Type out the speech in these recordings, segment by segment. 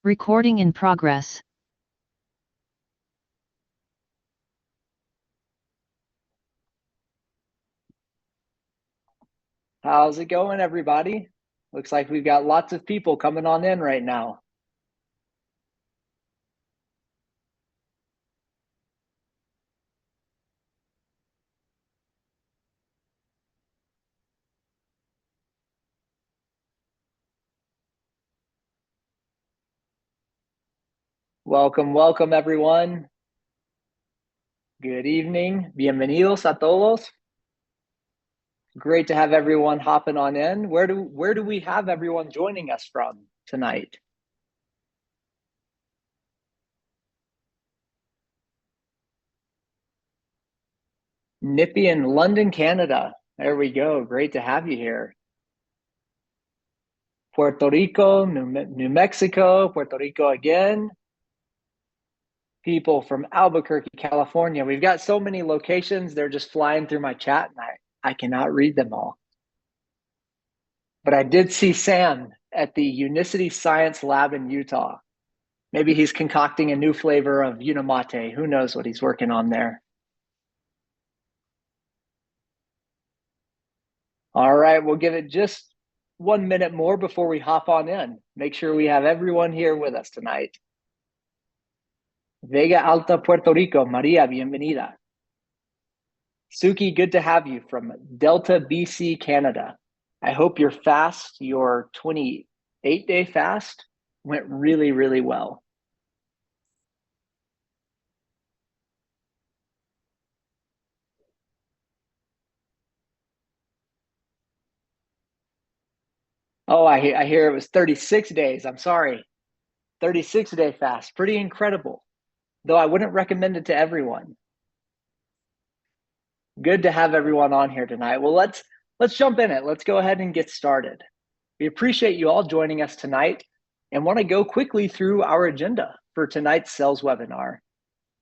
Recording in progress. How's it going, everybody? Looks like we've got lots of people coming on in right now. Welcome, everyone. Good evening. Bienvenidos a todos. Great to have everyone hopping on in. Where do we have everyone joining us from tonight? Nippy in London, Canada. There we go. Great to have you here. Puerto Rico, New Mexico, Puerto Rico again. People from Albuquerque, California. We've got so many locations. They're just flying through my chat and I cannot read them all. But I did see Sam at the Unicity Science Lab in Utah. Maybe he's concocting a new flavor of Unimate. Who knows what he's working on there? All right, we'll give it just 1 minute more before we hop on in. Make sure we have everyone here with us tonight. Vega Alta, Puerto Rico. Maria, bienvenida. Suki, good to have you from Delta, BC, Canada. I hope your fast, your 28-day fast, went really, really well. Oh, I hear it was 36 days. I'm sorry. 36-day fast. Pretty incredible. Though I wouldn't recommend it to everyone. Good to have everyone on here tonight. Well, let's jump in it. Let's go ahead and get started. We appreciate you all joining us tonight and want to go quickly through our agenda for tonight's sales webinar.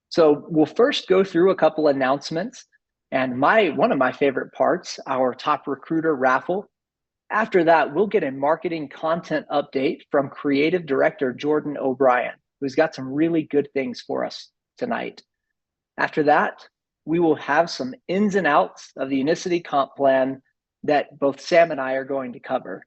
So we'll first go through a couple announcements and one of my favorite parts, our top recruiter raffle. After that, we'll get a marketing content update from Creative Director Jordan O'Brien, who's got some really good things for us tonight. After that, we will have some ins and outs of the Unicity comp plan that both Sam and I are going to cover.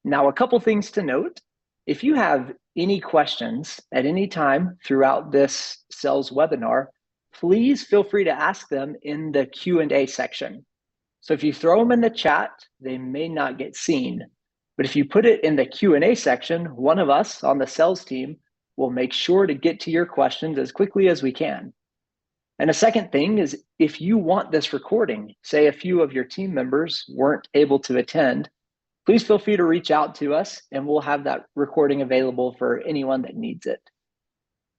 Now, a couple things to note. If you have any questions at any time throughout this sales webinar, please feel free to ask them in the Q&A section. So if you throw them in the chat, they may not get seen. But if you put it in the Q&A section, one of us on the sales team will make sure to get to your questions as quickly as we can. And a second thing is, if you want this recording, say a few of your team members weren't able to attend, please feel free to reach out to us and we'll have that recording available for anyone that needs it.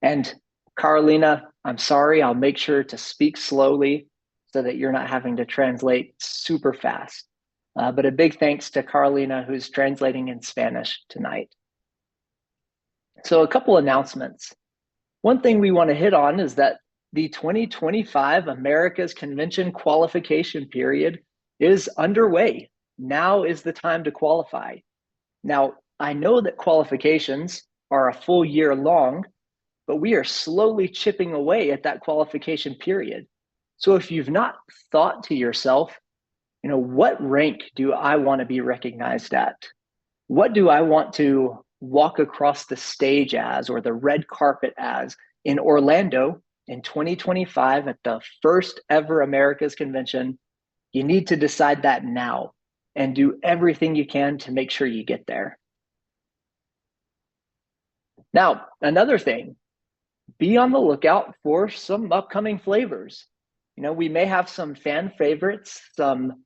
And Carolina, I'm sorry, I'll make sure to speak slowly so that you're not having to translate super fast. But a big thanks to Carolina, who's translating in Spanish tonight. So a couple announcements. One thing we want to hit on is that the 2025 Americas Convention qualification period is underway. Now is the time to qualify. Now, I know that qualifications are a full year long, but we are slowly chipping away at that qualification period. So if you've not thought to yourself, what rank do I want to be recognized at? What do I want to walk across the stage as, or the red carpet as, in Orlando in 2025 at the first ever Americas Convention? You need to decide that now and do everything you can to make sure you get there. Now, another thing, be on the lookout for some upcoming flavors. We may have some fan favorites, some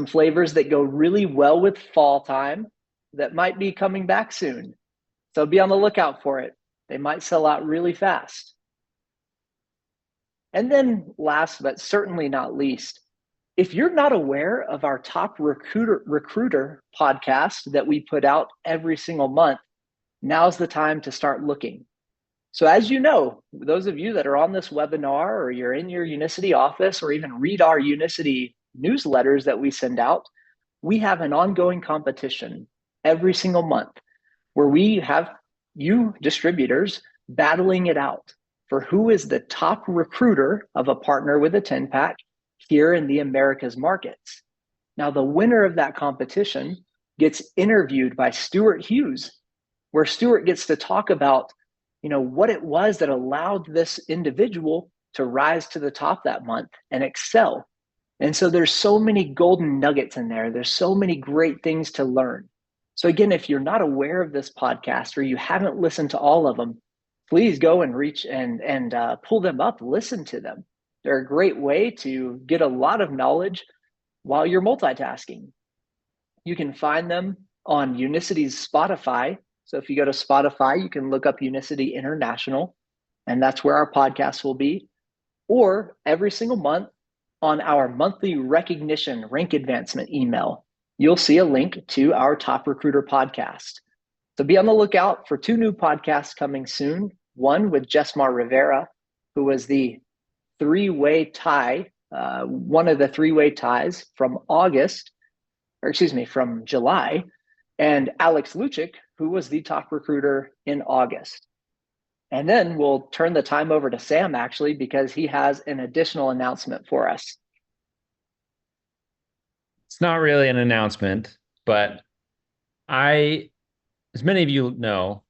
flavors that go really well with fall time that might be coming back soon. So be on the lookout for it. They might sell out really fast. And then last, but certainly not least, if you're not aware of our top recruiter podcast that we put out every single month, now's the time to start looking. So as you know, those of you that are on this webinar, or you're in your Unicity office, or even read our Unicity newsletters that we send out, we have an ongoing competition every single month where we have you distributors battling it out for who is the top recruiter of a partner with a 10-pack here in the Americas markets. Now, the winner of that competition gets interviewed by Stuart Hughes, where Stuart gets to talk about, what it was that allowed this individual to rise to the top that month and excel. And so there's so many golden nuggets in there. There's so many great things to learn. So again, if you're not aware of this podcast or you haven't listened to all of them, please go and reach and pull them up, listen to them. They're a great way to get a lot of knowledge while you're multitasking. You can find them on Unicity's Spotify. So if you go to Spotify, you can look up Unicity International, and that's where our podcast will be. Or every single month on our monthly recognition rank advancement email, you'll see a link to our Top Recruiter podcast. So be on the lookout for 2 new podcasts coming soon. One with Jesmar Rivera, who was the three-way tie, one of the three-way ties from from July, and Alex Luchik, who was the top recruiter in August. And then we'll turn the time over to Sam, actually, because he has an additional announcement for us. It's not really an announcement, but as many of you know,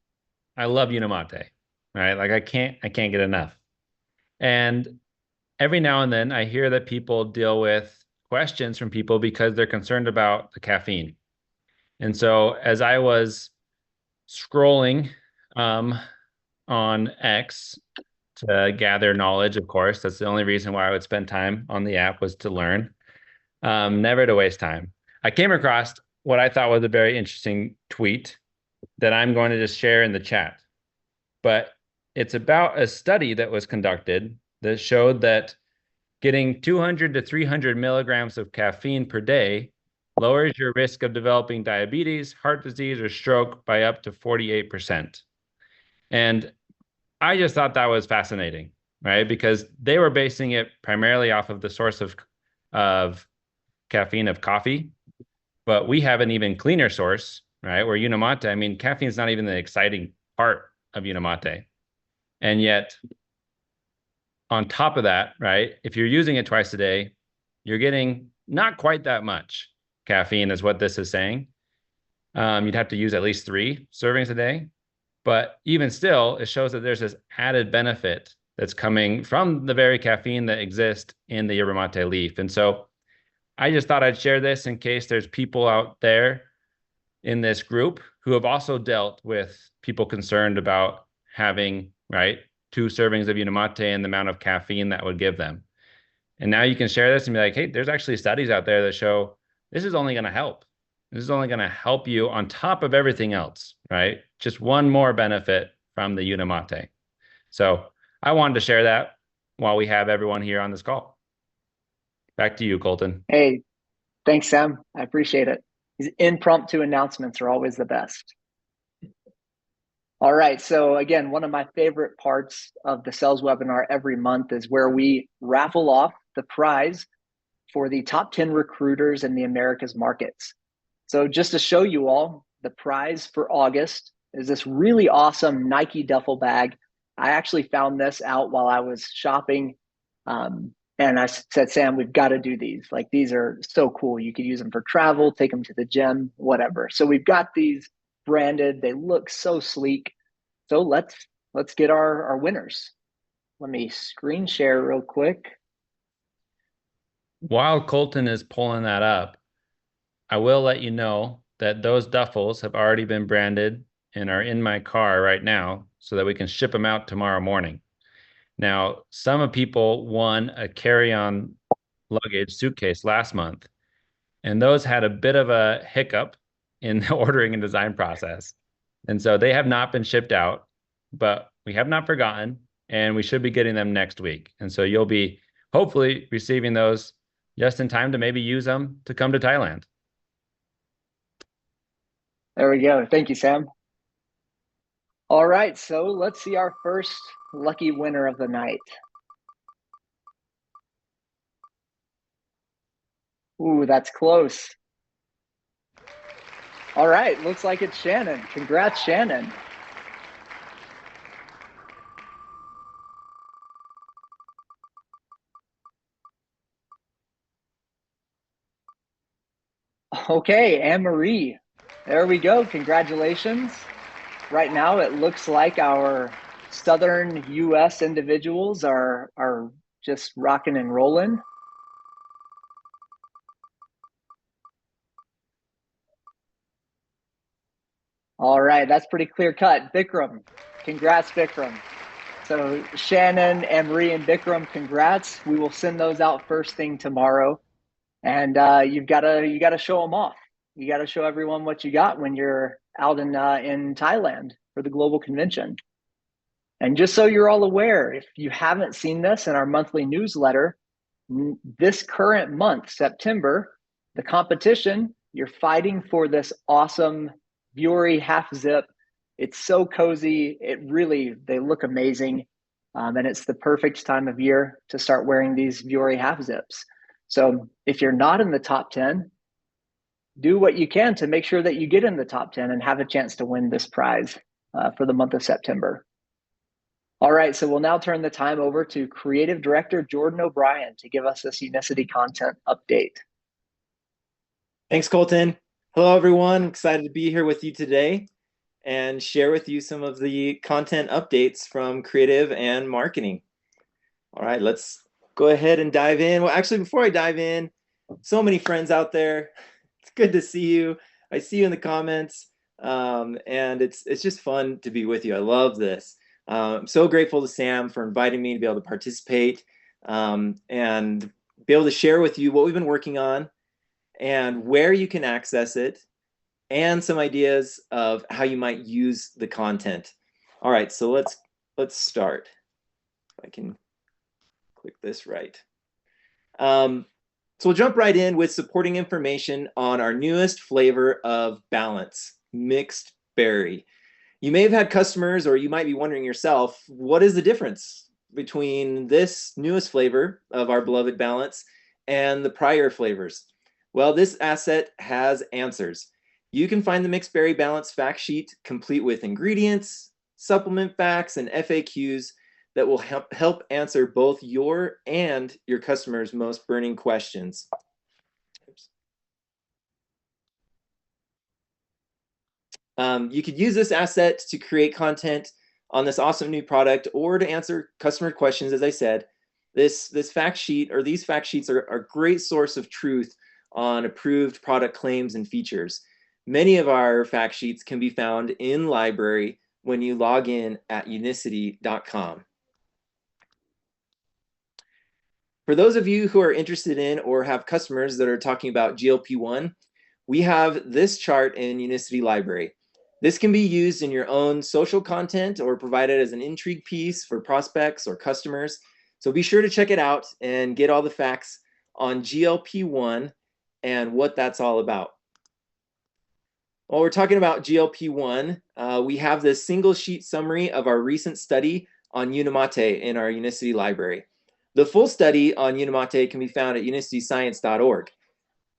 I love Yuta Mate, right? Like I can't get enough. And every now and then I hear that people deal with questions from people because they're concerned about the caffeine. And so as I was scrolling on X to gather knowledge, of course, that's the only reason why I would spend time on the app, was to learn, never to waste time. I came across what I thought was a very interesting tweet that I'm going to just share in the chat. But it's about a study that was conducted that showed that getting 200 to 300 milligrams of caffeine per day lowers your risk of developing diabetes, heart disease, or stroke by up to 48%. And I just thought that was fascinating, right? Because they were basing it primarily off of the source of caffeine of coffee, but we have an even cleaner source, right? Where Yuta Mate, I mean, caffeine is not even the exciting part of Yuta Mate. And yet, on top of that, right, if you're using it twice a day, you're getting not quite that much caffeine is what this is saying. You'd have to use at least 3 servings a day. But even still, it shows that there's this added benefit that's coming from the very caffeine that exists in the yerba mate leaf. And so I just thought I'd share this in case there's people out there in this group who have also dealt with people concerned about having, right, 2 servings of Yuta Mate and the amount of caffeine that would give them. And now you can share this and be like, hey, there's actually studies out there that show this is only going to help. This is only going to help you on top of everything else, right? Just one more benefit from the Yuta Mate. So I wanted to share that while we have everyone here on this call. Back to you, Colton. Hey, thanks, Sam. I appreciate it. These impromptu announcements are always the best. All right. So again, one of my favorite parts of the sales webinar every month is where we raffle off the prize for the top 10 recruiters in the Americas markets. So just to show you all, the prize for August is this really awesome Nike duffel bag. I actually found this out while I was shopping. And I said, Sam, we've got to do these. Like, these are so cool. You could use them for travel, take them to the gym, whatever. So we've got these branded. They look so sleek. So let's get our winners. Let me screen share real quick. While Colton is pulling that up, I will let you know that those duffels have already been branded and are in my car right now so that we can ship them out tomorrow morning. Now, some people won a carry-on luggage suitcase last month, and those had a bit of a hiccup in the ordering and design process. And so they have not been shipped out, but we have not forgotten, and we should be getting them next week. And so you'll be hopefully receiving those just in time to maybe use them to come to Thailand. There we go. Thank you, Sam. All right, so let's see our first lucky winner of the night. Ooh, that's close. All right, looks like it's Shannon. Congrats, Shannon. Okay, Anne-Marie, there we go. Congratulations. Right now, it looks like our Southern US individuals are just rocking and rolling. All right, that's pretty clear cut. Bikram, congrats, Bikram. So Shannon, Anne-Marie, and Bikram, congrats. We will send those out first thing tomorrow. And you gotta show them off. You gotta show everyone what you got when you're out in Thailand for the global convention. And just so you're all aware, if you haven't seen this in our monthly newsletter, this current month, September, the competition, you're fighting for this awesome Vuori half zip. It's so cozy. They look amazing. And it's the perfect time of year to start wearing these Vuori half zips. So if you're not in the top 10, do what you can to make sure that you get in the top 10 and have a chance to win this prize for the month of September. All right, so we'll now turn the time over to Creative Director Jordan O'Brien to give us this Unicity content update. Thanks, Colton. Hello, everyone. Excited to be here with you today and share with you some of the content updates from creative and marketing. All right, let's go ahead and dive in. Well, actually, before I dive in, so many friends out there. It's good to see you. I see you in the comments, and it's just fun to be with you. I love this. I'm so grateful to Sam for inviting me to be able to participate and be able to share with you what we've been working on and where you can access it and some ideas of how you might use the content. All right, so let's start. If I can click this right. So we'll jump right in with supporting information on our newest flavor of Balance, mixed berry. You may have had customers, or you might be wondering yourself, what is the difference between this newest flavor of our beloved Balance and the prior flavors? Well, this asset has answers. You can find the Mixed Berry Balance fact sheet complete with ingredients, supplement facts, and FAQs that will help answer both your and your customers' most burning questions. You could use this asset to create content on this awesome new product or to answer customer questions. As I said, this fact sheet, or these fact sheets, are a great source of truth on approved product claims and features. Many of our fact sheets can be found in library when you log in at unicity.com. For those of you who are interested in or have customers that are talking about GLP-1, we have this chart in Unicity Library. This can be used in your own social content or provided as an intrigue piece for prospects or customers. So be sure to check it out and get all the facts on GLP-1 and what that's all about. While we're talking about GLP-1, we have this single sheet summary of our recent study on Unimate in our Unicity Library. The full study on Unimate can be found at unicityscience.org.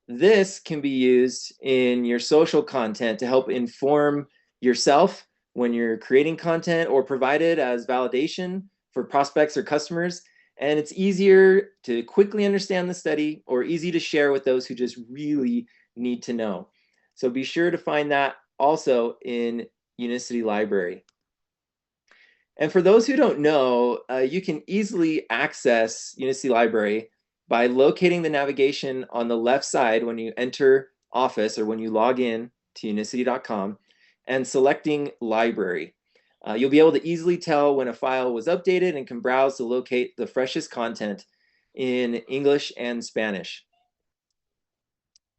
This can be used in your social content to help inform yourself when you're creating content or provide it as validation for prospects or customers. And it's easier to quickly understand the study or easy to share with those who just really need to know. So be sure to find that also in Unicity Library. And for those who don't know, you can easily access Unicity Library by locating the navigation on the left side when you enter Office or when you log in to unicity.com and selecting Library. You'll be able to easily tell when a file was updated and can browse to locate the freshest content in English and Spanish.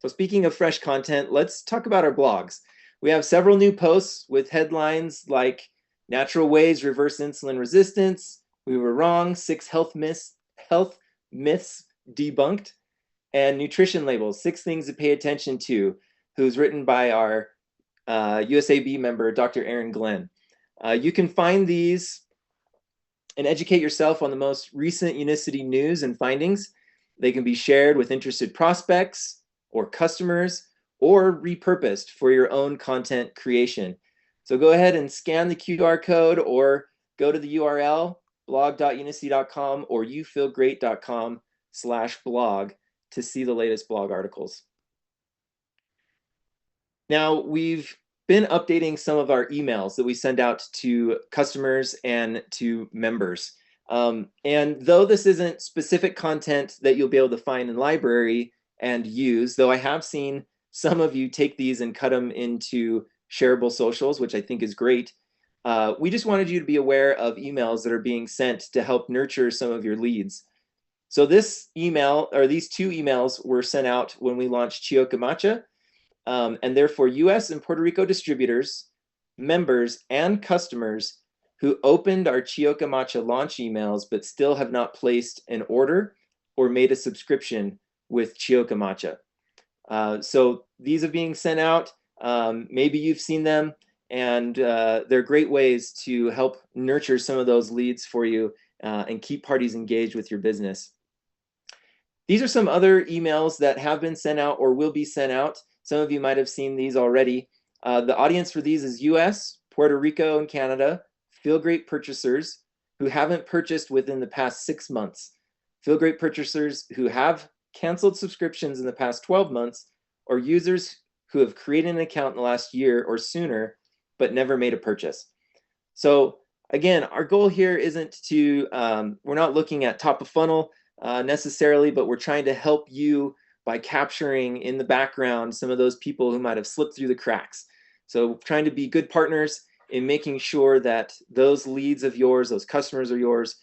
So speaking of fresh content, let's talk about our blogs. We have several new posts with headlines like Natural Ways Reverse Insulin Resistance, We Were Wrong, 6 Health Myths Debunked, and Nutrition Labels, 6 Things to Pay Attention To, who's written by our USAB member, Dr. Aaron Glenn. You can find these and educate yourself on the most recent Unicity news and findings. They can be shared with interested prospects or customers or repurposed for your own content creation. So go ahead and scan the QR code or go to the URL blog.unicity.com or youfeelgreat.com/blog to see the latest blog articles. Now, we've been updating some of our emails that we send out to customers and to members. And though this isn't specific content that you'll be able to find in library and use, though I have seen some of you take these and cut them into shareable socials, which I think is great. We just wanted you to be aware of emails that are being sent to help nurture some of your leads. So this email, or these two emails, were sent out when we launched Chioca Matcha, and they're for US and Puerto Rico distributors, members, and customers who opened our Chioca Matcha launch emails but still have not placed an order or made a subscription with Chioca Matcha. So these are being sent out. Maybe you've seen them, and they're great ways to help nurture some of those leads for you and keep parties engaged with your business. These are some other emails that have been sent out or will be sent out. Some of you might have seen these already. The audience for these is US, Puerto Rico, and Canada. Feel Great purchasers who haven't purchased within the past 6 months. Feel Great purchasers who have canceled subscriptions in the past 12 months, or users who have created an account in the last year or sooner, but never made a purchase. So again, our goal here isn't to, we're not looking at top of funnel necessarily, but we're trying to help you by capturing in the background some of those people who might have slipped through the cracks. So trying to be good partners in making sure that those leads of yours, those customers are yours,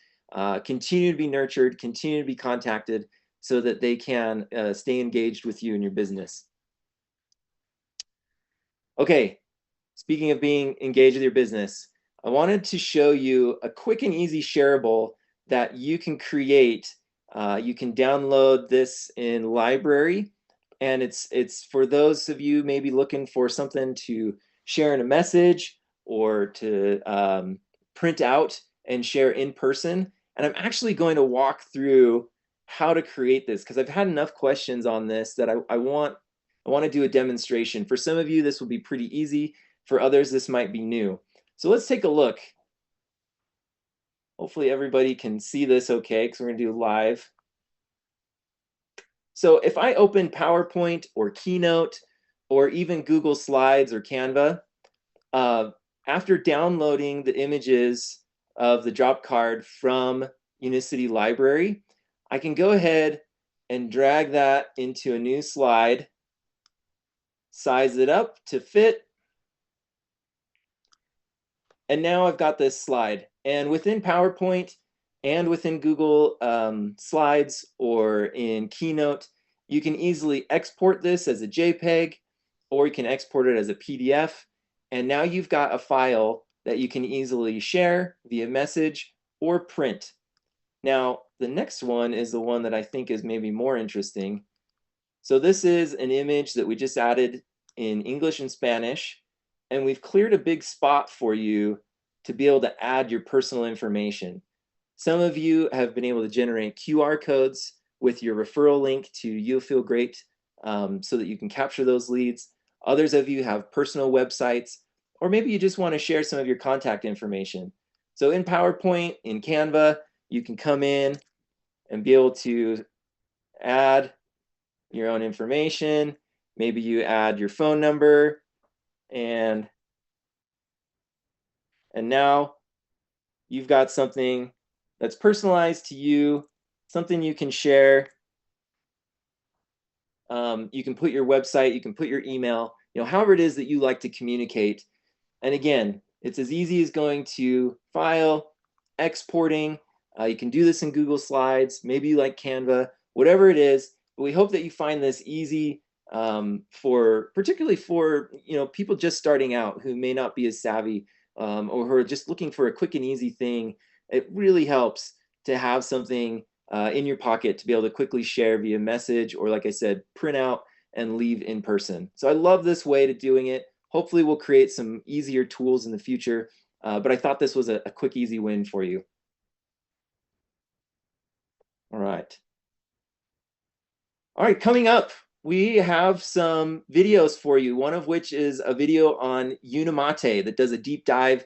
continue to be nurtured, continue to be contacted so that they can stay engaged with you and your business. Okay, speaking of being engaged with your business, I wanted to show you a quick and easy shareable that you can create. You can download this in library, and it's for those of you maybe looking for something to share in a message or to print out and share in person. And I'm actually going to walk through how to create this because I've had enough questions on this that I want to do a demonstration. For some of you, this will be pretty easy. For others, this might be new. So let's take a look. Hopefully everybody can see this okay, because we're going to do live. So if I open PowerPoint or Keynote or even Google Slides or Canva, after downloading the images of the drop card from Unicity Library, I can go ahead and drag that into a new slide, size it up to fit, and now I've got this slide. And within PowerPoint and within Google Slides or in Keynote, you can easily export this as a JPEG, or you can export it as a PDF. And now you've got a file that you can easily share via message or print. Now, the next one is the one that I think is maybe more interesting. So this is an image that we just added in English and Spanish, and we've cleared a big spot for you to be able to add your personal information. Some of you have been able to generate QR codes with your referral link to You Feel Great so that you can capture those leads. Others of you have personal websites, or maybe you just want to share some of your contact information. So in PowerPoint, in Canva, you can come in and be able to add your own information. Maybe you add your phone number, and now you've got something that's personalized to you, something you can share. You can put your website, you can put your email, however it is that you like to communicate. And again, it's as easy as going to File, exporting. You can do this in Google Slides, maybe you like Canva, whatever it is. But we hope that you find this easy particularly for people just starting out who may not be as savvy or who are just looking for a quick and easy thing. It really helps to have something in your pocket to be able to quickly share via message, or like I said, print out and leave in person. So I love this way to doing it. Hopefully we'll create some easier tools in the future, but I thought this was a quick, easy win for you. All right. All right, coming up, we have some videos for you, one of which is a video on Unimate that does a deep dive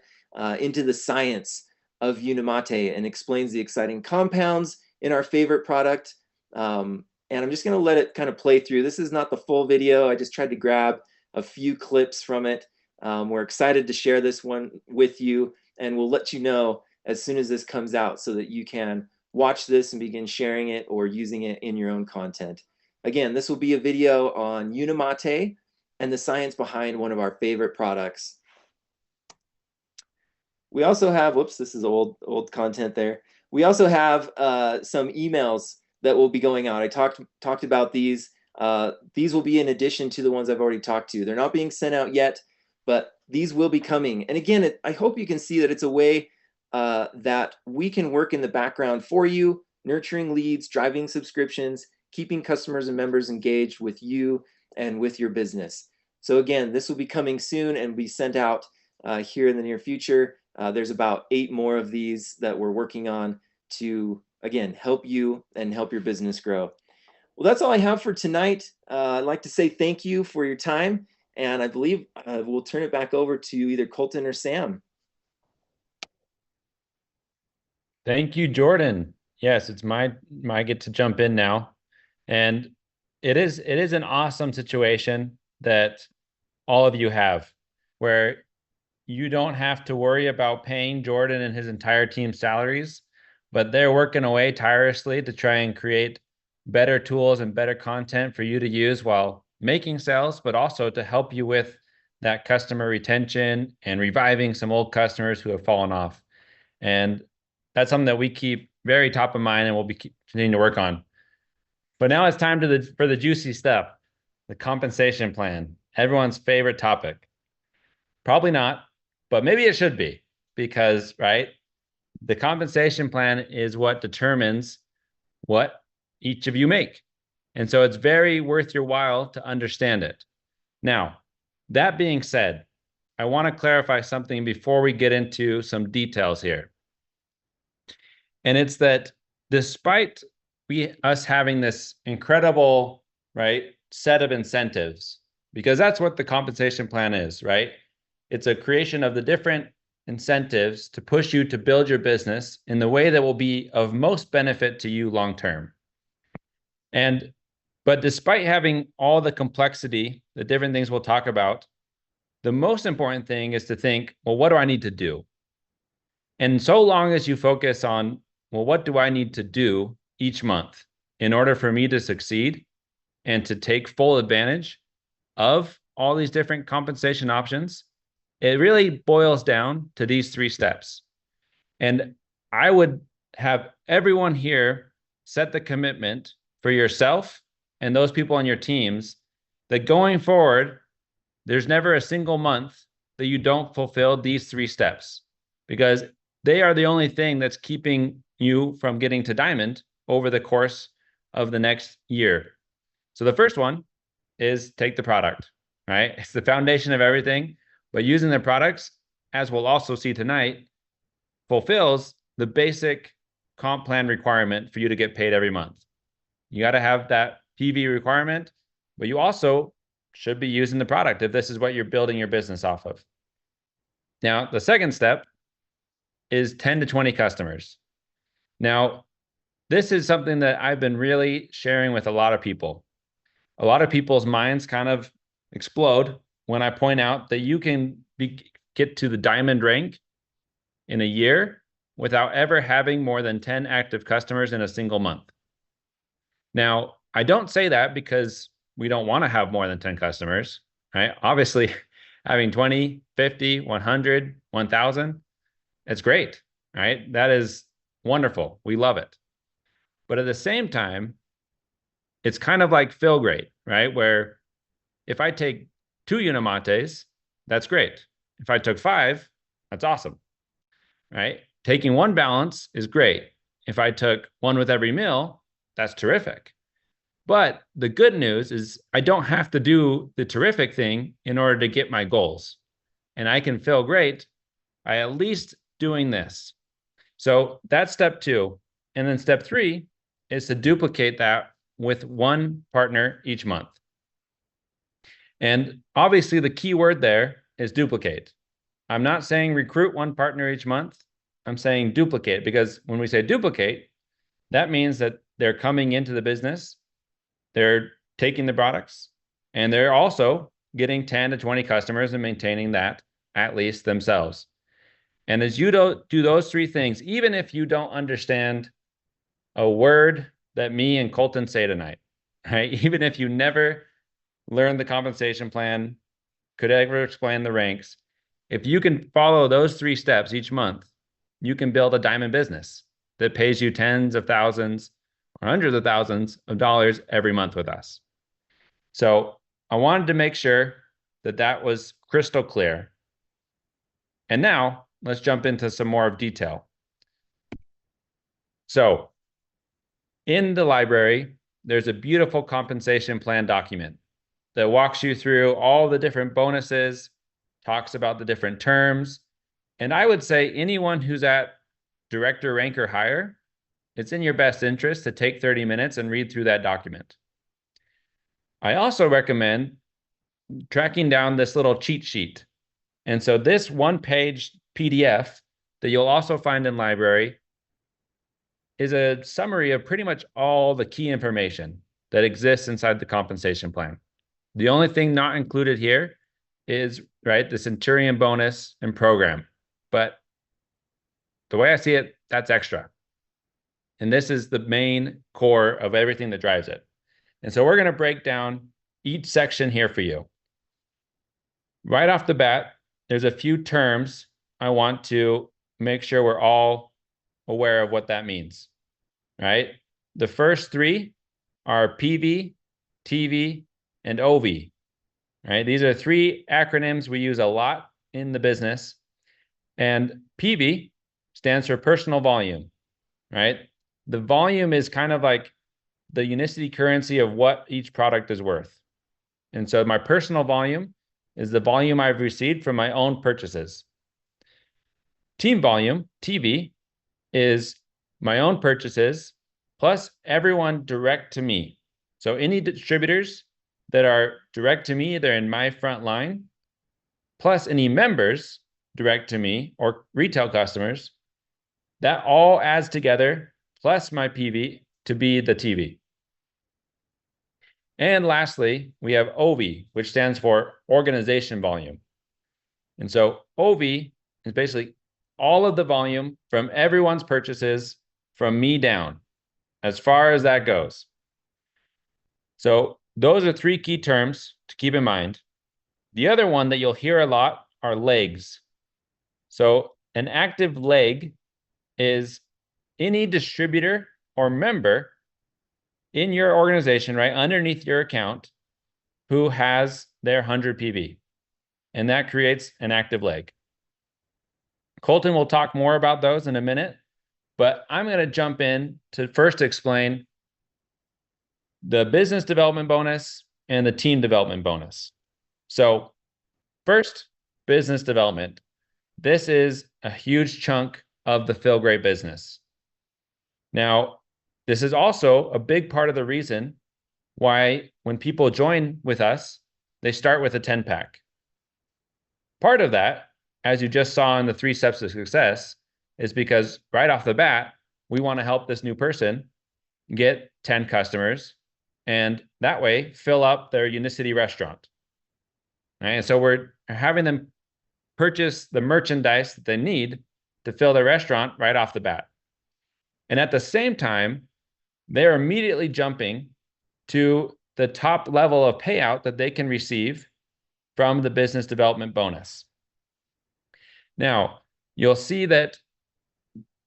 into the science of Unimate and explains the exciting compounds in our favorite product. And I'm just going to let it kind of play through. This is not the full video. I just tried to grab a few clips from it. We're excited to share this one with you, and we'll let you know as soon as this comes out so that you can watch this and begin sharing it or using it in your own content. Again, this will be a video on Unimate and the science behind one of our favorite products. We also have, whoops, this is old content there. We also have some emails that will be going out. I talked about these. These will be in addition to the ones I've already talked to. They're not being sent out yet, but these will be coming. And again, I hope you can see that it's a way that we can work in the background for you, nurturing leads, driving subscriptions, keeping customers and members engaged with you and with your business. So again, this will be coming soon and be sent out here in the near future. There's about 8 more of these that we're working on to, again, help you and help your business grow. Well, that's all I have for tonight. I'd like to say thank you for your time, and I believe we'll turn it back over to either Colton or Sam. Thank you, Jordan. Yes, it's my get to jump in now. And it is an awesome situation that all of you have, where you don't have to worry about paying Jordan and his entire team's salaries, but they're working away tirelessly to try and create better tools and better content for you to use while making sales, but also to help you with that customer retention and reviving some old customers who have fallen off. And that's something that we keep very top of mind and we'll be continuing to work on. But now it's time for the juicy stuff, the compensation plan, everyone's favorite topic. Probably not, but maybe it should be, because, right, the compensation plan is what determines what each of you make. And so it's very worth your while to understand it. Now, that being said, I want to clarify something before we get into some details here. And it's that despite us having this incredible, right, set of incentives, because that's what the compensation plan is, right? It's a creation of the different incentives to push you to build your business in the way that will be of most benefit to you long term. But despite having all the complexity, the different things we'll talk about, the most important thing is to think, well, what do I need to do? And so long as you focus on, well, what do I need to do each month in order for me to succeed and to take full advantage of all these different compensation options, it really boils down to these 3 steps. And I would have everyone here set the commitment for yourself and those people on your teams that going forward, there's never a single month that you don't fulfill these 3 steps, because they are the only thing that's keeping you from getting to diamond over the course of the next year. So the first one is take the product, right? It's the foundation of everything, but using the products, as we'll also see tonight, fulfills the basic comp plan requirement for you to get paid every month. You got to have that PV requirement, but you also should be using the product if this is what you're building your business off of. Now, the second step is 10 to 20 customers. Now, this is something that I've been really sharing with a lot of people. A lot of people's minds kind of explode when I point out that you can get to the diamond rank in a year without ever having more than 10 active customers in a single month. Now, I don't say that because we don't want to have more than 10 customers, right? Obviously, having 20, 50, 100, 1,000, it's great, right? That is wonderful. We love it. But at the same time, it's kind of like fill rate, right? Where if I take 2 Unimates, that's great. If I took 5, that's awesome, right? Taking 1 balance is great. If I took 1 with every meal, that's terrific. But the good news is I don't have to do the terrific thing in order to get my goals. And I can feel great by at least doing this. So that's step 2. And then step 3 is to duplicate that with 1 partner each month. And obviously the key word there is duplicate. I'm not saying recruit 1 partner each month. I'm saying duplicate, because when we say duplicate, that means that they're coming into the business, they're taking the products, and they're also getting 10 to 20 customers and maintaining that at least themselves. And as you do those three things, even if you don't understand a word that me and Colton say tonight, right? Even if you never learned the compensation plan, could ever explain the ranks, if you can follow those three steps each month, you can build a diamond business that pays you tens of thousands or hundreds of thousands of dollars every month with us. So I wanted to make sure that that was crystal clear. And now let's jump into some more of detail. So in the library, there's a beautiful compensation plan document that walks you through all the different bonuses, talks about the different terms. And I would say anyone who's at director rank or higher, it's in your best interest to take 30 minutes and read through that document. I also recommend tracking down this little cheat sheet. And so this one-page PDF that you'll also find in library is a summary of pretty much all the key information that exists inside the compensation plan. The only thing not included here is, right, the Centurion bonus and program. But the way I see it, that's extra. And this is the main core of everything that drives it. And so we're going to break down each section here for you. Right off the bat, there's a few terms I want to make sure we're all aware of what that means, right? The first three are PV, TV, and OV, right? These are three acronyms we use a lot in the business. And PV stands for personal volume, right? The volume is kind of like the Unicity currency of what each product is worth. And so my personal volume is the volume I've received from my own purchases. Team volume, TV, is my own purchases plus everyone direct to me. So any distributors that are direct to me, they're in my front line, plus any members direct to me or retail customers, that all adds together, plus my PV, to be the TV. And lastly, we have OV, which stands for organization volume. And so OV is basically all of the volume from everyone's purchases from me down, as far as that goes. So those are three key terms to keep in mind. The other one that you'll hear a lot are legs. So an active leg is any distributor or member in your organization, right underneath your account, who has their 100 PV. And that creates an active leg. Colton will talk more about those in a minute, but I'm going to jump in to first explain the business development bonus and the team development bonus. So first, business development. This is a huge chunk of the Feel Great business. Now, this is also a big part of the reason why when people join with us, they start with a 10-pack. Part of that, as you just saw in the 3 steps of success, is because right off the bat, we want to help this new person get 10 customers and that way fill up their Unicity restaurant. Right? And so we're having them purchase the merchandise that they need to fill their restaurant right off the bat. And at the same time, they're immediately jumping to the top level of payout that they can receive from the business development bonus. Now, you'll see that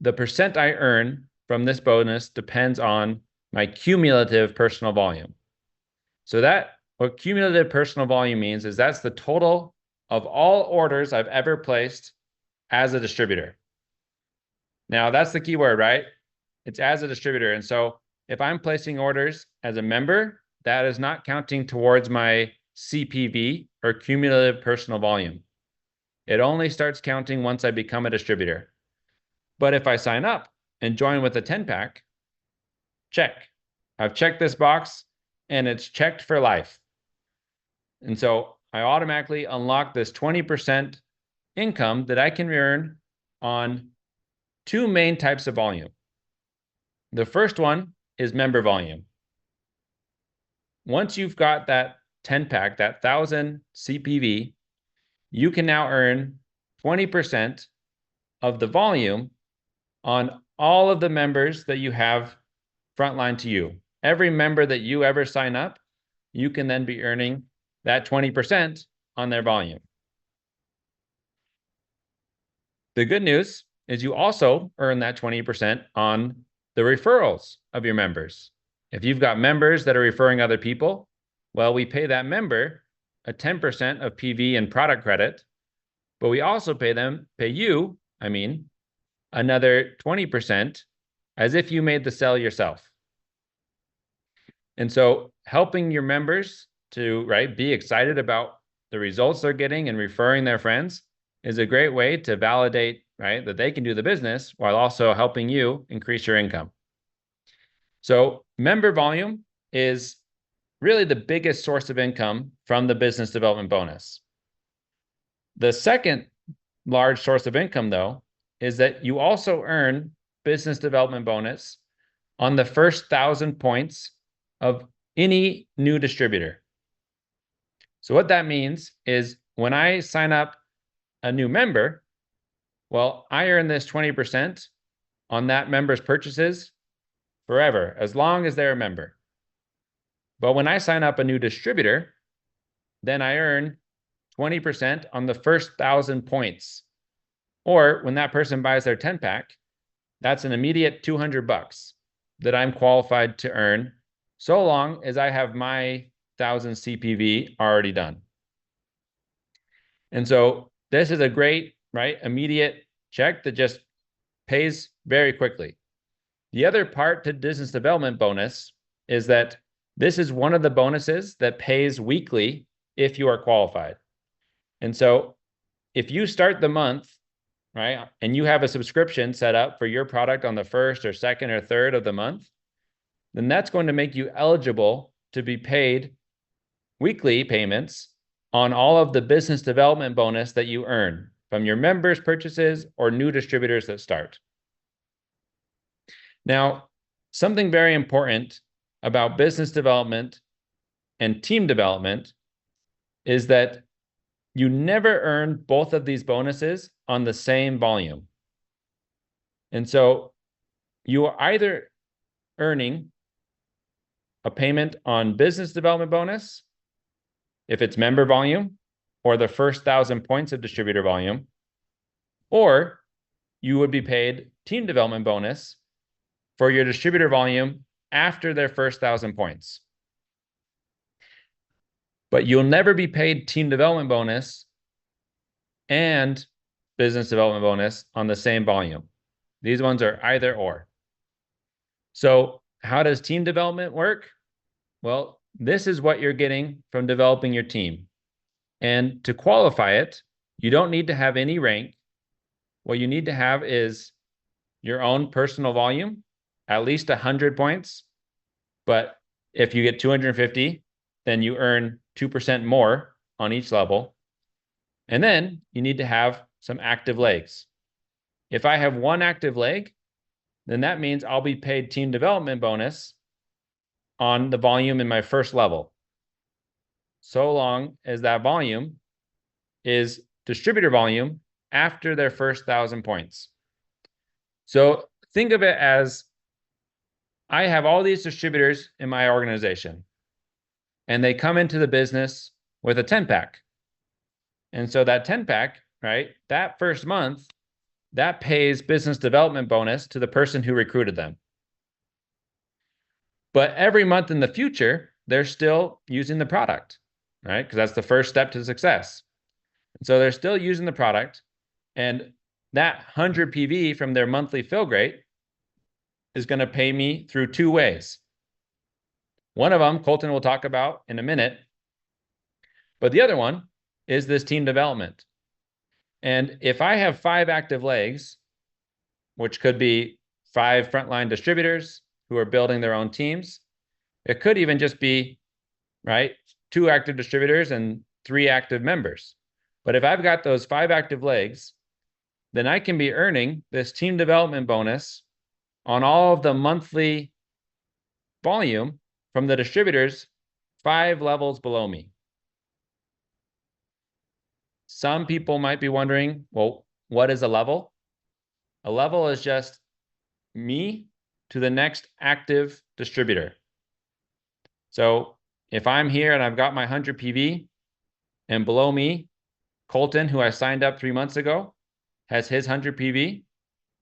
the percent I earn from this bonus depends on my cumulative personal volume. So what cumulative personal volume means is that's the total of all orders I've ever placed as a distributor. Now, that's the key word, right? It's as a distributor. And so if I'm placing orders as a member, that is not counting towards my CPV or cumulative personal volume. It only starts counting once I become a distributor. But if I sign up and join with a 10-pack, check. I've checked this box and it's checked for life. And so I automatically unlock this 20% income that I can earn on 2 main types of volume. The first one is member volume. Once you've got that 10-pack, that 1,000 CPV, you can now earn 20% of the volume on all of the members that you have frontline to you. Every member that you ever sign up, you can then be earning that 20% on their volume. The good news is you also earn that 20% on the referrals of your members. If you've got members that are referring other people, well, we pay that member a 10% of PV and product credit, but we also pay you, another 20% as if you made the sale yourself. And so helping your members to be excited about the results they're getting and referring their friends is a great way to validate that they can do the business while also helping you increase your income. So member volume is really the biggest source of income from the business development bonus. The second large source of income, though, is that you also earn business development bonus on the first 1,000 points of any new distributor. So what that means is when I sign up a new member, well, I earn this 20% on that member's purchases forever, as long as they're a member. But when I sign up a new distributor, then I earn 20% on the first 1,000 points. Or when that person buys their 10-pack, that's an immediate $200 that I'm qualified to earn, so long as I have my 1,000 CPV already done. And so this is a great, immediate check that just pays very quickly. The other part to business development bonus is that this is one of the bonuses that pays weekly if you are qualified. And so if you start the month, and you have a subscription set up for your product on the first or second or third of the month, then that's going to make you eligible to be paid weekly payments on all of the business development bonus that you earn from your members' purchases or new distributors that start. Now, something very important about business development and team development is that you never earn both of these bonuses on the same volume. And so you are either earning a payment on business development bonus if it's member volume or the first 1,000 points of distributor volume, or you would be paid team development bonus for your distributor volume after their first 1,000 points. But you'll never be paid team development bonus and business development bonus on the same volume. These ones are either or. So how does team development work? Well, this is what you're getting from developing your team. And to qualify it, you don't need to have any rank. What you need to have is your own personal volume, at least 100 points. But if you get 250, then you earn 2% more on each level. And then you need to have some active legs. If I have one active leg, then that means I'll be paid team development bonus on the volume in my first level, so long as that volume is distributor volume after their first 1,000 points. So think of it as I have all these distributors in my organization, and they come into the business with a 10-pack. And so that 10-pack, that first month, that pays business development bonus to the person who recruited them. But every month in the future, they're still using the product, because that's the first step to success. And so they're still using the product, and that 100 PV from their monthly fill rate is going to pay me through two ways. One of them, Colton will talk about in a minute, but the other one is this team development. And if I have 5 active legs, which could be 5 frontline distributors who are building their own teams, it could even just be, 2 active distributors and 3 active members. But if I've got those 5 active legs, then I can be earning this team development bonus on all of the monthly volume from the distributors 5 levels below me. some people might be wondering, well, what is a level? A level is just me to the next active distributor. So if I'm here and I've got my 100 PV, and below me, Colton, who I signed up 3 months ago, has his 100 PV,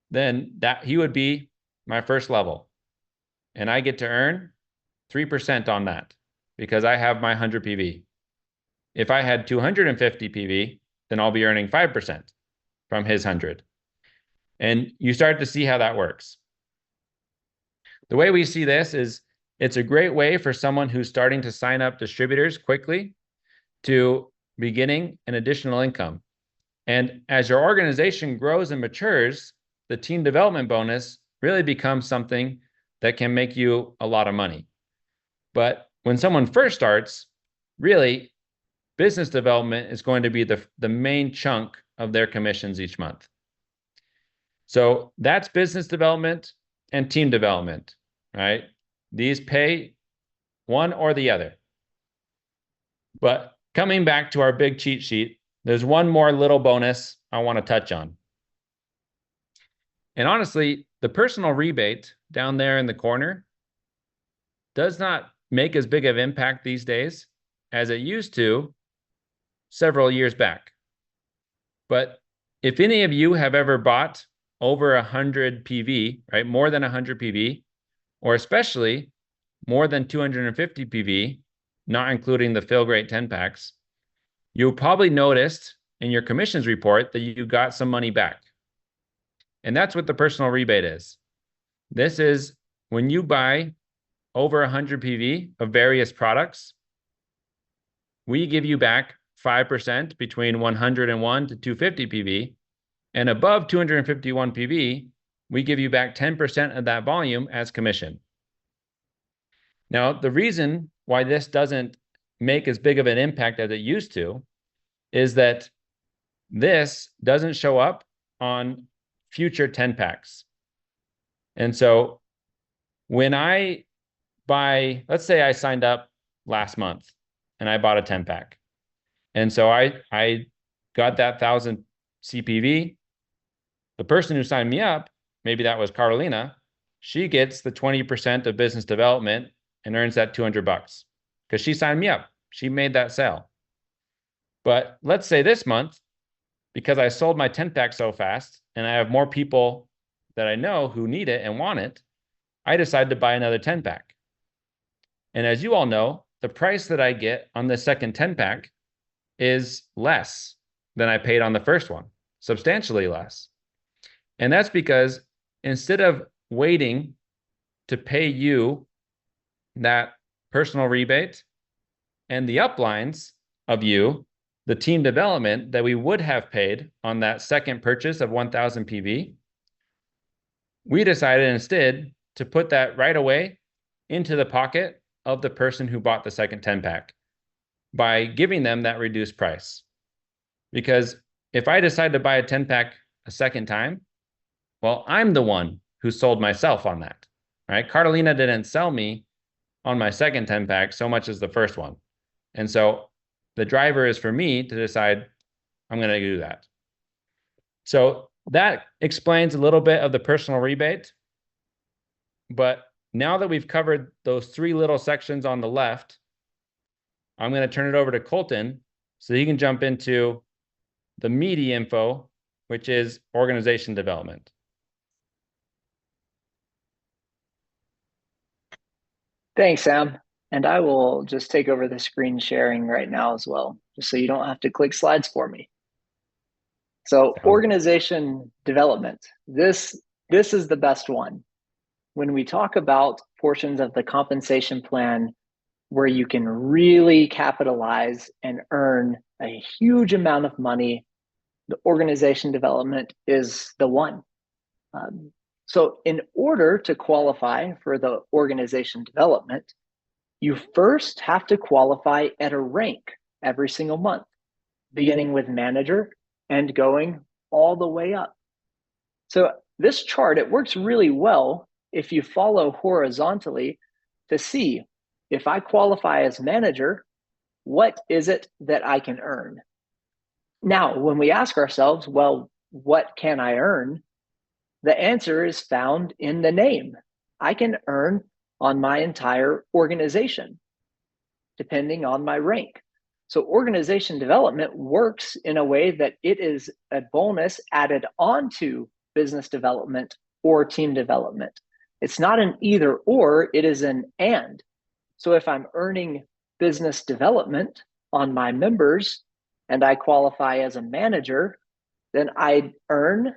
then that he would be my first level. And I get to earn 3% on that because I have my 100 PV. If I had 250 PV, then I'll be earning 5% from his 100. And you start to see how that works. The way we see this is it's a great way for someone who's starting to sign up distributors quickly to beginning an additional income. And as your organization grows and matures, the team development bonus really becomes something that can make you a lot of money. But when someone first starts, really, business development is going to be the main chunk of their commissions each month. So that's business development and team development, right? These pay one or the other. But coming back to our big cheat sheet, there's one more little bonus I want to touch on. And honestly, the personal rebate down there in the corner does not make as big of an impact these days as it used to several years back. But if any of you have ever bought over 100 PV, right, more than 100 PV, or especially more than 250 PV, not including the Fill Great 10 packs, you probably noticed in your commissions report that you got some money back. And that's what the personal rebate is. This is when you buy over 100 PV of various products, we give you back 5% between 101 to 250 PV, and above 251 PV, we give you back 10% of that volume as commission. Now, the reason why this doesn't make as big of an impact as it used to is that this doesn't show up on future 10 packs. And so when I buy, let's say I signed up last month and I bought a 10 pack. And so I got that 1,000 CPV. The person who signed me up, maybe that was Carolina, she gets the 20% of business development and earns that $200 because she signed me up. She made that sale. But let's say this month, because I sold my 10 pack so fast and I have more people that I know who need it and want it, I decided to buy another 10 pack. And as you all know, the price that I get on the second 10 pack is less than I paid on the first one, substantially less. And that's because instead of waiting to pay you that personal rebate and the uplines of you, the team development that we would have paid on that second purchase of 1,000 PV, we decided instead to put that right away into the pocket of the person who bought the second 10 pack by giving them that reduced price. Because if I decide to buy a 10 pack a second time, well, I'm the one who sold myself on that, right? Carolina didn't sell me on my second 10 pack so much as the first one. And so the driver is for me to decide I'm going to do that. So that explains a little bit of the personal rebate. But now that we've covered those three little sections on the left, I'm going to turn it over to Colton so he can jump into the meaty info, which is organization development. Thanks, Sam. And I will just take over the screen sharing right now as well, just so you don't have to click slides for me. So organization development, this is the best one. When we talk about portions of the compensation plan where you can really capitalize and earn a huge amount of money, the organization development is the one. So in order to qualify for the organization development, you first have to qualify at a rank every single month, beginning with manager and going all the way up. So this chart, it works really well if you follow horizontally to see if I qualify as manager, what is it that I can earn? Now, when we ask ourselves, well, what can I earn? The answer is found in the name. I can earn on my entire organization, depending on my rank. So organization development works in a way that it is a bonus added onto business development or team development. It's not an either or, it is an and. So if I'm earning business development on my members and I qualify as a manager, then I earn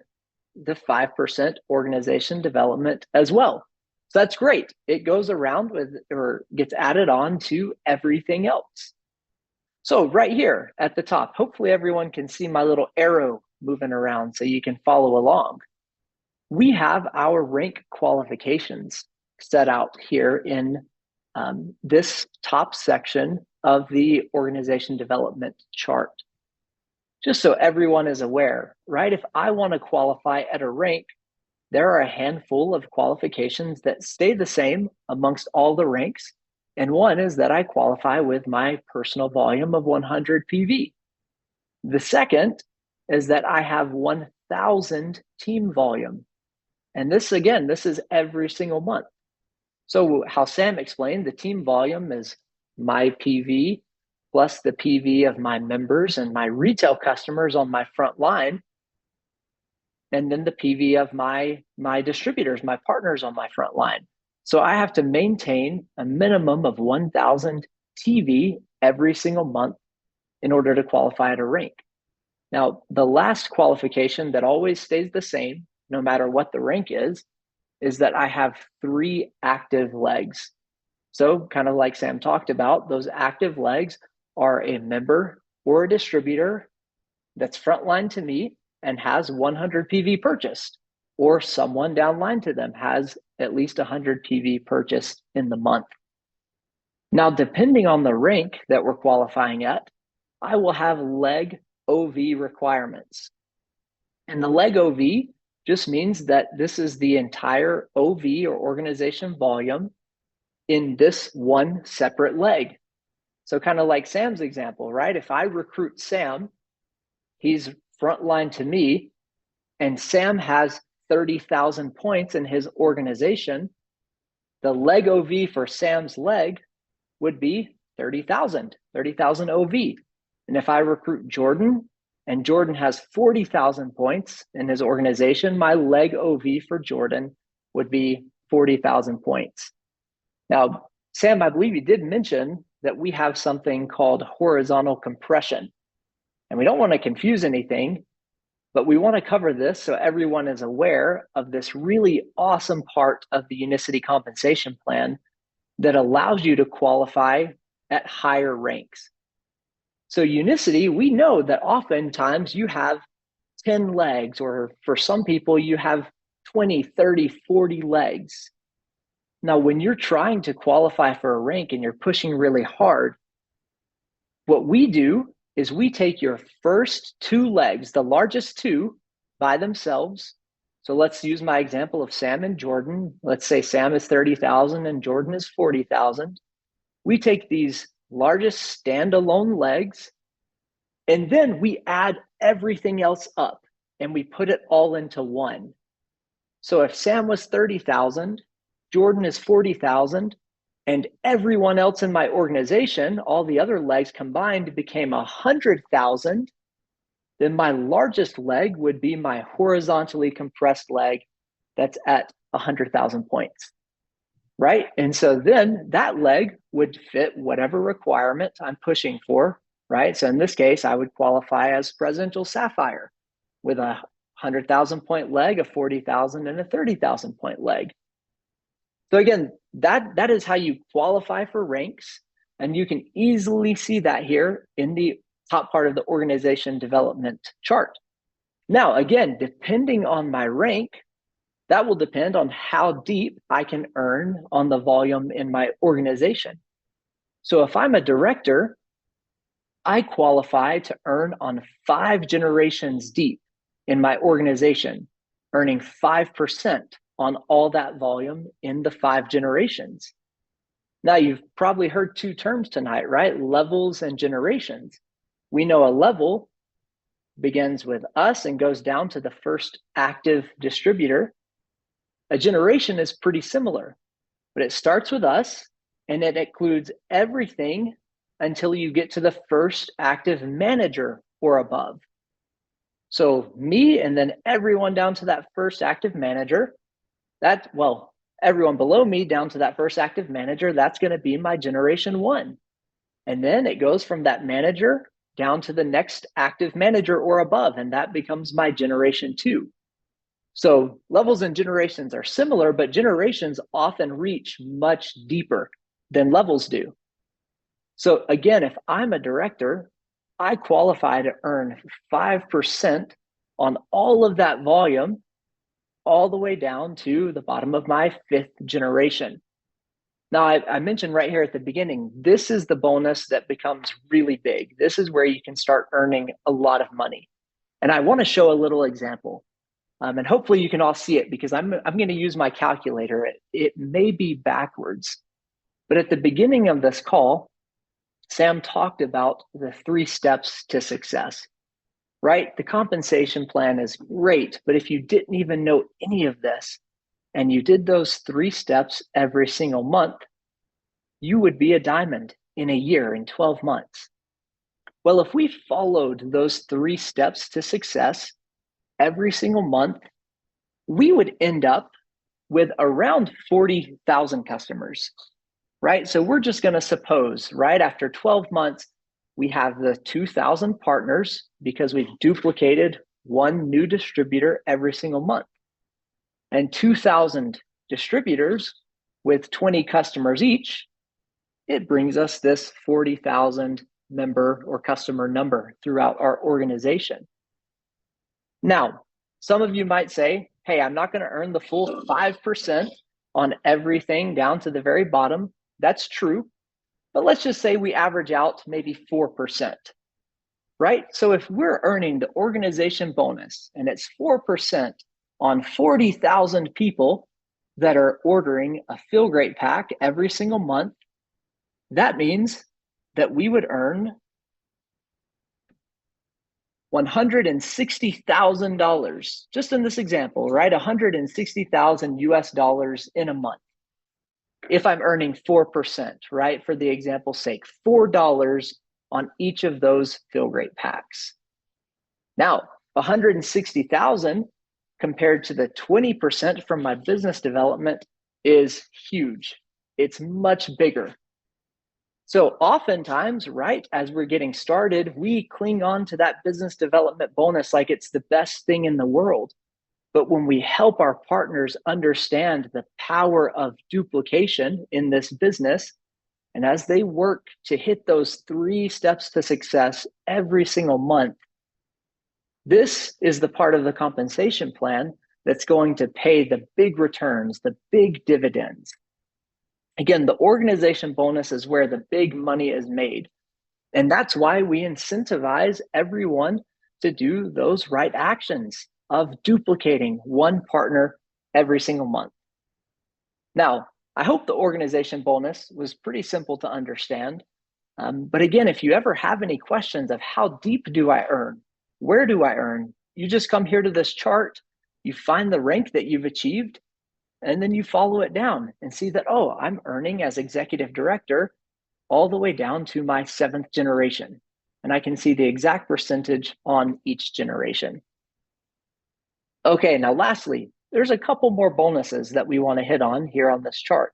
the 5% organization development as well. So that's great. It goes around with or gets added on to everything else. So right here at the top, hopefully everyone can see my little arrow moving around so you can follow along. We have our rank qualifications set out here in this top section of the organization development chart. Just so everyone is aware, right? If I want to qualify at a rank, there are a handful of qualifications that stay the same amongst all the ranks. And one is that I qualify with my personal volume of 100 PV. The second is that I have 1,000 team volume. And this, again, this is every single month. So how Sam explained, the team volume is my PV plus the PV of my members and my retail customers on my front line, and then the PV of my distributors, my partners on my front line. So I have to maintain a minimum of 1,000 TV every single month in order to qualify at a rank. Now, the last qualification that always stays the same, no matter what the rank is that I have 3 active legs. So kind of like Sam talked about, those active legs are a member or a distributor that's frontline to me and has 100 PV purchased, or someone downline to them has at least 100 PV purchased in the month. Now, depending on the rank that we're qualifying at, I will have leg OV requirements. And the leg OV just means that this is the entire OV or organization volume in this one separate leg. So kind of like Sam's example, right? If I recruit Sam, he's frontline to me, and Sam has 30,000 points in his organization, the leg OV for Sam's leg would be 30,000 OV. And if I recruit Jordan and Jordan has 40,000 points in his organization, my leg OV for Jordan would be 40,000 points. Now, Sam, I believe you did mention that we have something called horizontal compression. And we don't want to confuse anything, but we want to cover this so everyone is aware of this really awesome part of the Unicity compensation plan that allows you to qualify at higher ranks. So Unicity, we know that oftentimes you have 10 legs, or for some people, you have 20, 30, 40 legs. Now, when you're trying to qualify for a rank and you're pushing really hard, what we do is we take your first 2 legs, the largest 2 by themselves. So let's use my example of Sam and Jordan. Let's say Sam is 30,000 and Jordan is 40,000. We take these largest standalone legs, and then we add everything else up and we put it all into one. So if Sam was 30,000, Jordan is 40,000, and everyone else in my organization, all the other legs combined, became 100,000, then my largest leg would be my horizontally compressed leg that's at 100,000 points, right? And so then that leg would fit whatever requirement I'm pushing for, right? So in this case, I would qualify as Presidential Sapphire with a 100,000 point leg, a 40,000, and a 30,000 point leg. So again, that is how you qualify for ranks, and you can easily see that here in the top part of the organization development chart. Now, again, depending on my rank, that will depend on how deep I can earn on the volume in my organization. So if I'm a director, I qualify to earn on 5 generations deep in my organization, earning 5% on all that volume in the 5 generations. Now, you've probably heard 2 terms tonight, right? Levels and generations. We know a level begins with us and goes down to the first active distributor, a generation is pretty similar, but it starts with us and it includes everything until you get to the first active manager or above. So me and then everyone down to that first active manager, everyone below me down to that first active manager, that's going to be my generation 1. And then it goes from that manager down to the next active manager or above, and that becomes my generation 2. So levels and generations are similar, but generations often reach much deeper than levels do. So again, if I'm a director, I qualify to earn 5% on all of that volume, all the way down to the bottom of my 5th generation. Now, I mentioned right here at the beginning, this is the bonus that becomes really big. This is where you can start earning a lot of money. And I want to show a little example. And hopefully you can all see it because I'm going to use my calculator. It may be backwards. But at the beginning of this call, Sam talked about the 3 steps to success, right? The compensation plan is great, but if you didn't even know any of this and you did those 3 steps every single month, you would be a diamond in a year, in 12 months. Well, if we followed those 3 steps to success every single month, we would end up with around 40,000 customers, right? So we're just going to suppose, right, after 12 months, we have the 2,000 partners because we've duplicated 1 new distributor every single month. And 2,000 distributors with 20 customers each, it brings us this 40,000 member or customer number throughout our organization. Now, some of you might say, hey, I'm not going to earn the full 5% on everything down to the very bottom. That's true. But let's just say we average out maybe 4%, right? So if we're earning the organization bonus and it's 4% on 40,000 people that are ordering a Feel Great pack every single month, that means that we would earn $160,000 just in this example, right? 160,000 US dollars in a month. If I'm earning 4%, right? For the example's sake, $4 on each of those Feel Great packs. Now, 160,000 compared to the 20% from my business development is huge. It's much bigger. So oftentimes, right, as we're getting started, we cling on to that business development bonus like it's the best thing in the world. But when we help our partners understand the power of duplication in this business, and as they work to hit those 3 steps to success every single month, this is the part of the compensation plan that's going to pay the big returns, the big dividends. Again, the organization bonus is where the big money is made. And that's why we incentivize everyone to do those right actions of duplicating 1 partner every single month. Now, I hope the organization bonus was pretty simple to understand. But again, if you ever have any questions of how deep do I earn, where do I earn, you just come here to this chart, you find the rank that you've achieved, and then you follow it down and see that, oh, I'm earning as executive director all the way down to my 7th generation. And I can see the exact percentage on each generation. Okay, now lastly, there's a couple more bonuses that we want to hit on here on this chart.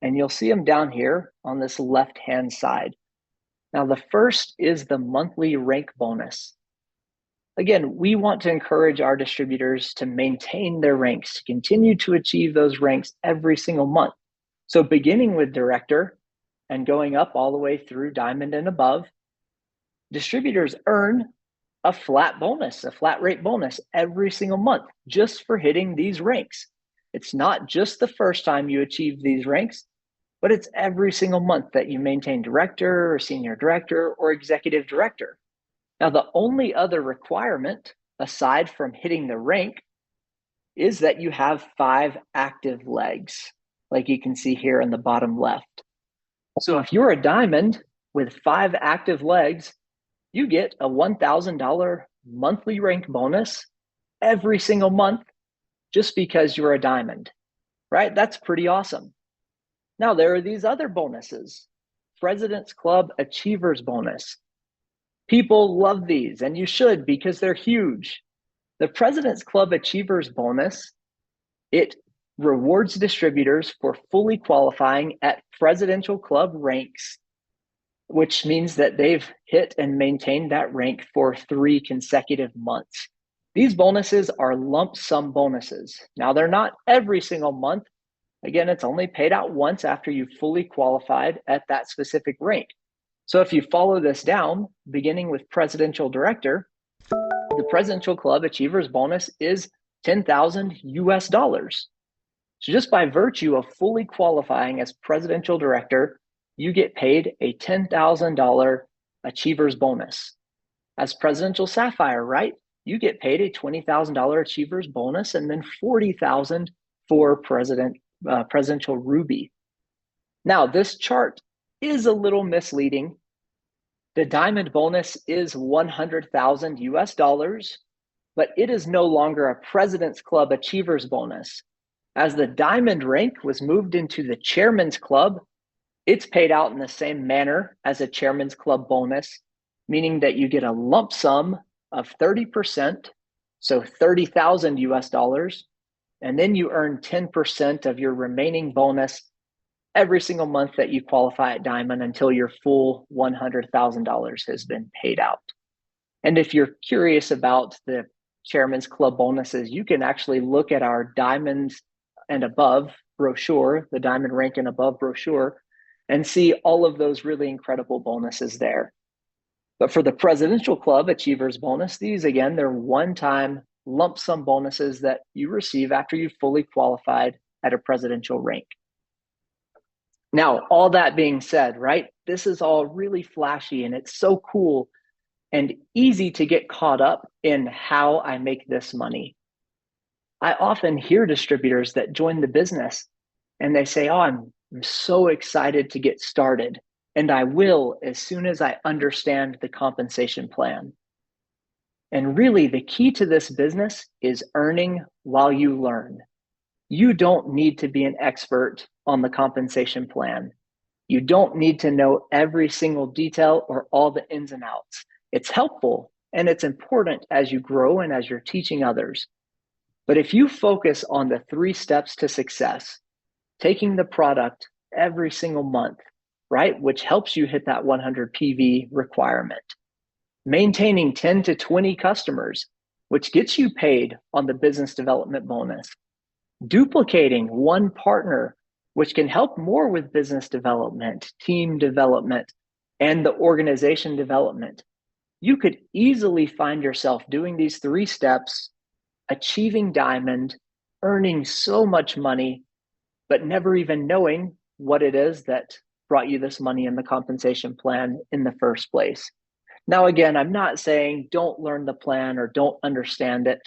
And you'll see them down here on this left-hand side. Now, the first is the monthly rank bonus. Again, we want to encourage our distributors to maintain their ranks, to continue to achieve those ranks every single month. So beginning with director and going up all the way through diamond and above, distributors earn a flat bonus, a flat rate bonus every single month just for hitting these ranks. It's not just the first time you achieve these ranks, but it's every single month that you maintain director or senior director or executive director. Now, the only other requirement aside from hitting the rank is that you have 5 active legs, like you can see here in the bottom left. So if you're a diamond with 5 active legs, you get a $1,000 monthly rank bonus every single month just because you're a diamond, right? That's pretty awesome. Now, there are these other bonuses. President's Club Achievers Bonus. People love these, and you should because they're huge. The President's Club Achievers Bonus, it rewards distributors for fully qualifying at Presidential Club ranks, which means that they've hit and maintained that rank for 3 consecutive months. These bonuses are lump sum bonuses. Now, they're not every single month. Again, it's only paid out once after you've fully qualified at that specific rank. So if you follow this down, beginning with Presidential Director, the Presidential Club Achievers Bonus is $10,000 US. So just by virtue of fully qualifying as Presidential Director, you get paid a $10,000 Achievers Bonus. As Presidential Sapphire, right? You get paid a $20,000 Achievers Bonus and then $40,000 for Presidential Ruby. Now, this chart is a little misleading. The Diamond bonus is $100,000 US, but it is no longer a President's Club Achievers Bonus. As the Diamond rank was moved into the Chairman's Club, it's paid out in the same manner as a Chairman's Club bonus, meaning that you get a lump sum of 30%, so $30,000 US, and then you earn 10% of your remaining bonus every single month that you qualify at Diamond until your full $100,000 has been paid out. And if you're curious about the Chairman's Club bonuses, you can actually look at our Diamonds and Above brochure, the Diamond rank and above brochure, and see all of those really incredible bonuses there. But for the Presidential Club Achievers Bonus, these again, they're one-time lump sum bonuses that you receive after you've fully qualified at a presidential rank. Now, all that being said, right, this is all really flashy and it's so cool and easy to get caught up in how I make this money. I often hear distributors that join the business and they say, oh, I'm so excited to get started, and I will as soon as I understand the compensation plan. And really, the key to this business is earning while you learn. You don't need to be an expert on the compensation plan. You don't need to know every single detail or all the ins and outs. It's helpful and it's important as you grow and as you're teaching others. But if you focus on the 3 steps to success, taking the product every single month, right, which helps you hit that 100 PV requirement, maintaining 10 to 20 customers, which gets you paid on the business development bonus, duplicating 1 partner, which can help more with business development, team development, and the organization development. You could easily find yourself doing these 3 steps, achieving Diamond, earning so much money, but never even knowing what it is that brought you this money in the compensation plan in the first place. Now, again, I'm not saying don't learn the plan or don't understand it,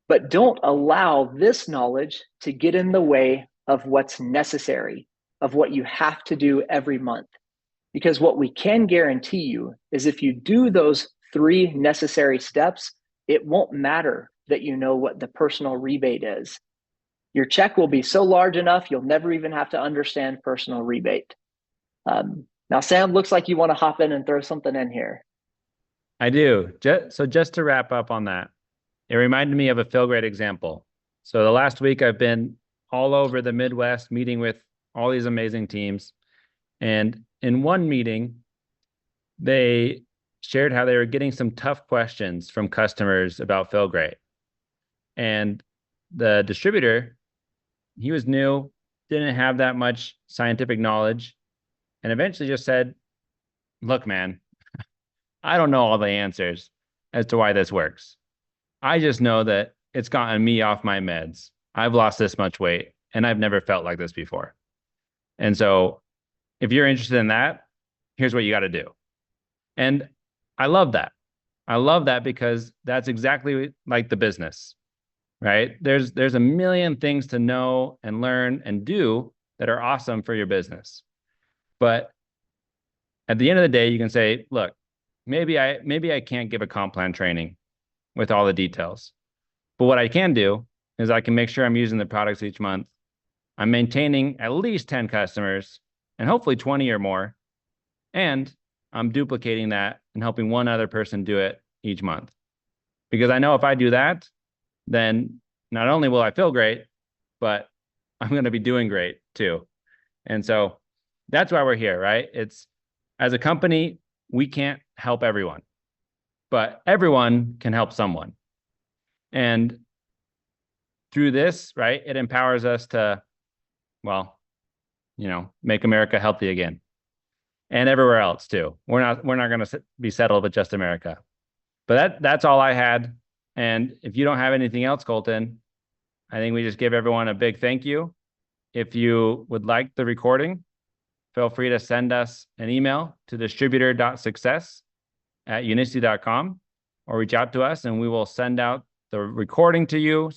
but don't allow this knowledge to get in the way of what's necessary, of what you have to do every month. Because what we can guarantee you is if you do those 3 necessary steps, it won't matter that you know what the personal rebate is. Your check will be so large enough, you'll never even have to understand personal rebate. Now, Sam, looks like you want to hop in and throw something in here. I do. So just to wrap up on that, it reminded me of a Philgrade example. So the last week I've been all over the Midwest meeting with all these amazing teams. And in one meeting, they shared how they were getting some tough questions from customers about Philgrade. And the distributor, he was new, didn't have that much scientific knowledge, and eventually just said, look, man, I don't know all the answers as to why this works. I just know that it's gotten me off my meds. I've lost this much weight, and I've never felt like this before. And so if you're interested in that, here's what you got to do. And I love that. I love that because that's exactly like the business, right? There's a million things to know and learn and do that are awesome for your business. But at the end of the day, you can say, look, maybe I can't give a comp plan training with all the details. But what I can do is I can make sure I'm using the products each month. I'm maintaining at least 10 customers and hopefully 20 or more. And I'm duplicating that and helping one other person do it each month. Because I know if I do that, then not only will I feel great, but I'm going to be doing great too. And so that's why we're here, right? It's as a company, we can't help everyone, but everyone can help someone. And through this, right, it empowers us to, well, make America healthy again. And everywhere else too. We're not going to be settled with just America. But that's all I had. And if you don't have anything else, Colton, I think we just give everyone a big thank you. If you would like the recording, feel free to send us an email to distributor.success@unicity.com or reach out to us and we will send out the recording to you.